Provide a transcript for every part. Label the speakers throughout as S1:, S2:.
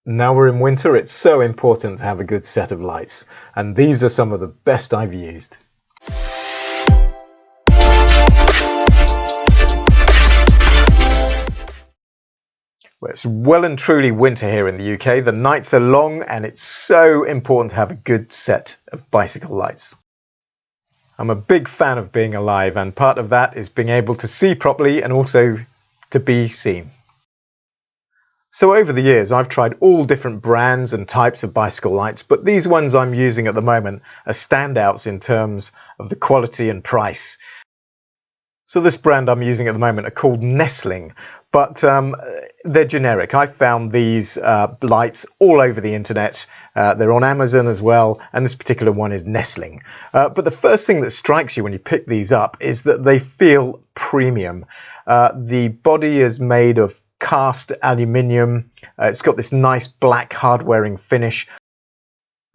S1: Now we're in winter, it's so important to have a good set of lights, and these are some of the best I've used. Well, it's well and truly winter here in the UK. The nights are long and it's so important to have a good set of bicycle lights. I'm a big fan of being alive, and part of that is being able to see properly and also to be seen. So over the years, I've tried all different brands and types of bicycle lights, but these ones I'm using at the moment are standouts in terms of the quality and price. So this brand I'm using at the moment are called Nestling, but they're generic. I found these lights all over the internet. They're on Amazon as well, and this particular one is Nestling. But the first thing that strikes you when you pick these up is that they feel premium. The body is made of cast aluminium. It's got this nice black hard-wearing finish.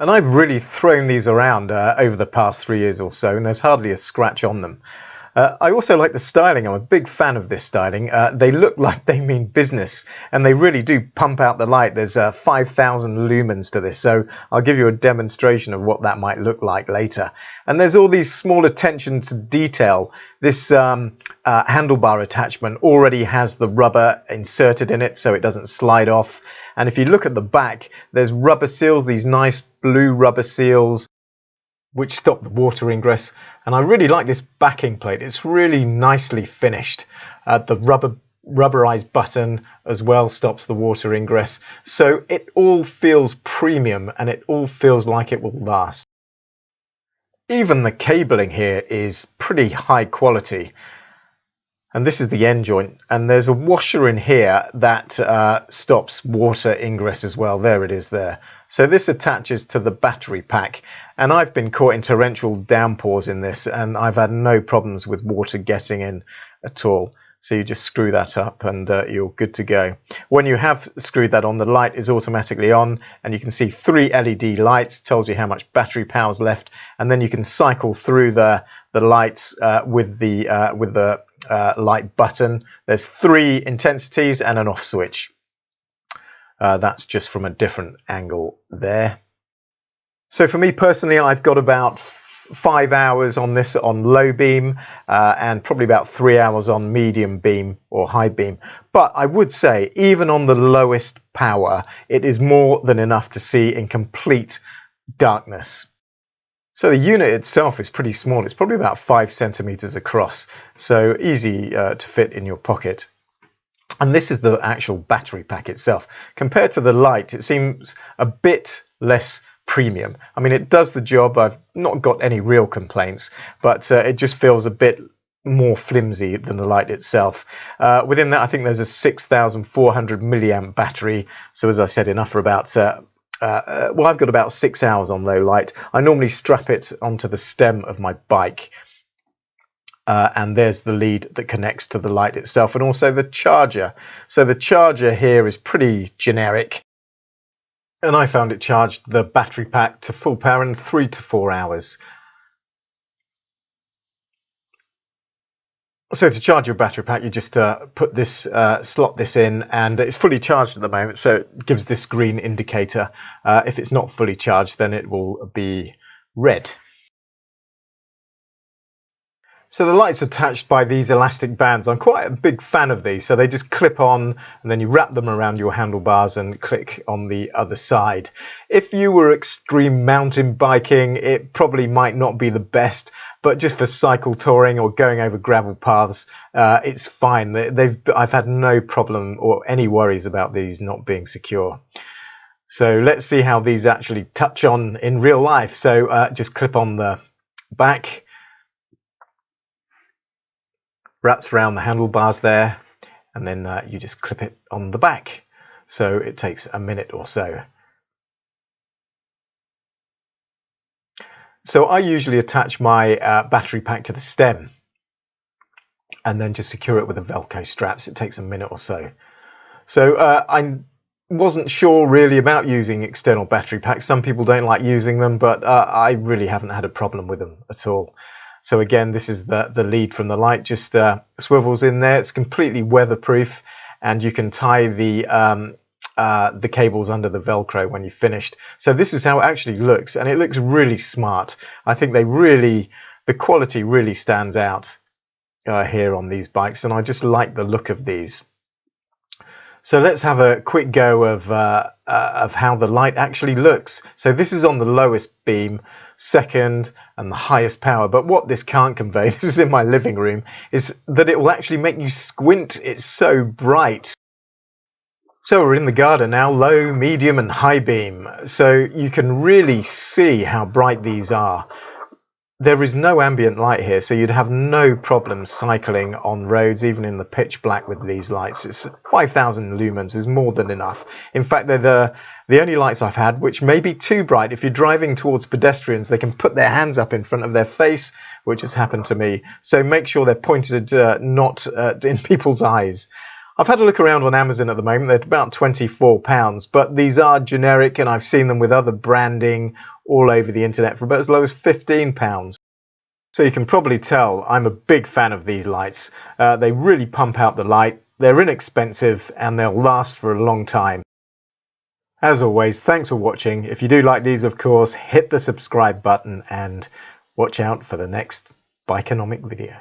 S1: And I've really thrown these around over the past 3 years or so, and there's hardly a scratch on them. I also like the styling. I'm a big fan of this styling. They look like they mean business, and they really do pump out the light. There's 5,000 lumens to this, so I'll give you a demonstration of what that might look like later. And there's all these small attentions to detail. This handlebar attachment already has the rubber inserted in it so it doesn't slide off. And if you look at the back, there's rubber seals, these nice blue rubber seals, which stop the water ingress. And I really like this backing plate. It's really nicely finished. The rubberized button as well stops the water ingress. So it all feels premium and it all feels like it will last. Even the cabling here is pretty high quality. And this is the end joint, and there's a washer in here that stops water ingress as well. There it is there. So this attaches to the battery pack, and I've been caught in torrential downpours in this, and I've had no problems with water getting in at all. So you just screw that up and you're good to go. When you have screwed that on, the light is automatically on, and you can see 3 LED lights, tells you how much battery power's left, and then you can cycle through the lights with the light button. There's 3 intensities and an off switch. That's just from a different angle there. So for me personally, I've got about 5 hours on this on low beam and probably about 3 hours on medium beam or high beam. But I would say even on the lowest power, it is more than enough to see in complete darkness. So the unit itself is pretty small. It's probably about 5 centimeters across, so easy to fit in your pocket. And this is the actual battery pack itself. Compared to the light, it seems a bit less premium. I mean, it does the job. I've not got any real complaints, but it just feels a bit more flimsy than the light itself. Within that, I think there's a 6,400 milliamp battery. So as I said, enough for about well, I've got about 6 hours on low light. I normally strap it onto the stem of my bike. And there's the lead that connects to the light itself, and also the charger. So the charger here is pretty generic. And I found it charged the battery pack to full power in 3 to 4 hours. So to charge your battery pack, you just put this, slot this in, and it's fully charged at the moment, so it gives this green indicator. If it's not fully charged, then it will be red. So the light's attached by these elastic bands. I'm quite a big fan of these. So they just clip on, and then you wrap them around your handlebars and click on the other side. If you were extreme mountain biking, it probably might not be the best, but just for cycle touring or going over gravel paths, it's fine. I've had no problem or any worries about these not being secure. So let's see how these actually touch on in real life. So just clip on the back. Wraps around the handlebars there, and then you just clip it on the back. So it takes a minute or so. So I usually attach my battery pack to the stem and then just secure it with the Velcro straps. It takes a minute or so. So I wasn't sure really about using external battery packs. Some people don't like using them, but I really haven't had a problem with them at all. So again, this is the lead from the light, just swivels in there. It's completely weatherproof, and you can tie the the cables under the Velcro when you've finished. So this is how it actually looks, and it looks really smart. I think the quality really stands out here on these bikes, and I just like the look of these. So let's have a quick go of how the light actually looks. So this is on the lowest beam, second, and the highest power. But what this can't convey, this is in my living room, is that it will actually make you squint. It's so bright. So we're in the garden now, low, medium, and high beam. So you can really see how bright these are. There is no ambient light here, so you'd have no problem cycling on roads, even in the pitch black with these lights. It's 5,000 lumens is more than enough. In fact, they're the only lights I've had which may be too bright. If you're driving towards pedestrians, they can put their hands up in front of their face, which has happened to me. So make sure they're pointed not in people's eyes. I've had a look around on Amazon at the moment. They're about £24, but these are generic, and I've seen them with other branding all over the internet for about as low as £15. So you can probably tell I'm a big fan of these lights. They really pump out the light, they're inexpensive, and they'll last for a long time. As always, thanks for watching. If you do like these, of course, hit the subscribe button and watch out for the next BikEnomic video.